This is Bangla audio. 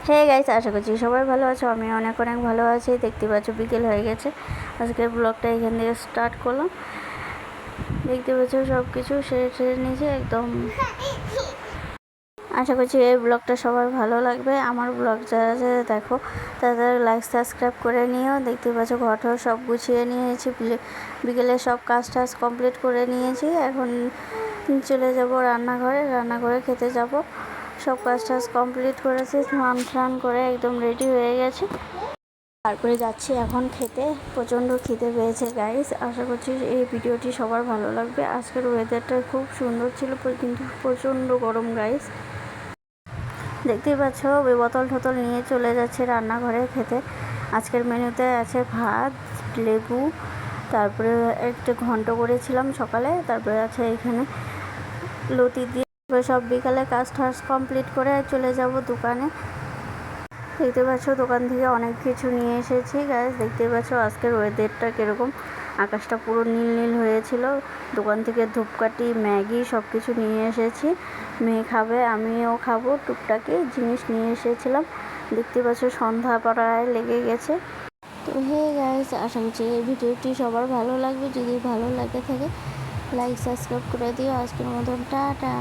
হে গাইস, আশা করছি সবাই ভালো আছো। আমি অনেক অনেক ভালো আছি। দেখতে পাচ্ছ বিকেল হয়ে গেছে। আজকের ব্লগটা এখান থেকে স্টার্ট করলাম। দেখতে পাচ্ছ সব কিছু সেরে নিয়েছে একদম। আশা করছি এই ব্লগটা সবার ভালো লাগবে। আমার ব্লগ যারা যারা দেখো তাদের লাইক সাবস্ক্রাইব করে নিও। দেখতে পাচ্ছ ঘরটাও সব গুছিয়ে নিয়েছি। বিকেলে সব কাজ টাজ কমপ্লিট করে নিয়েছি। এখন চলে যাব রান্নাঘরে খেতে যাব। সব কাজ টাজ কমপ্লিট করেছি, স্নান করে একদম রেডি হয়ে গেছে। তারপরে যাচ্ছি এখন খেতে। প্রচণ্ড খিদে পেয়েছে গাইস। আশা করছি এই ভিডিওটি সবার ভালো লাগবে। আজকের ওয়েদারটা খুব সুন্দর ছিল, কিন্তু প্রচণ্ড গরম গাইস। দেখতেই পাচ্ছ বোতল ঠোতল নিয়ে চলে যাচ্ছে রান্নাঘরে খেতে। আজকের মেনুতে আছে ভাত, লেবু, তারপরে একটা ঘন্ট করেছিলাম সকালে, তারপরে আছে এখানে লতি দিয়ে। সব বিকালে কাজ টাজ কমপ্লিট করে চলে যাব দোকানে। দেখতে পাচ্ছ দোকান থেকে অনেক কিছু নিয়ে এসেছি গাইস। দেখতে পাচ্ছ আজকের ওয়েদারটা কীরকম, আকাশটা পুরো নীল নীল হয়েছিল। দোকান থেকে ধূপকাঠি, ম্যাগি সব কিছু নিয়ে এসেছি। মেয়ে খাবে, আমিও খাবো। টুকটাকি জিনিস নিয়ে এসেছিলাম। দেখতে পাচ্ছ সন্ধ্যা পড়ায় লেগে গেছে। তো হে গাইস, আশা করছি এই ভিডিওটি সবার ভালো লাগবে। যদি ভালো লাগে থাকে লাইক সাবস্ক্রাইব করে দিও। আজকের মতন টাটা।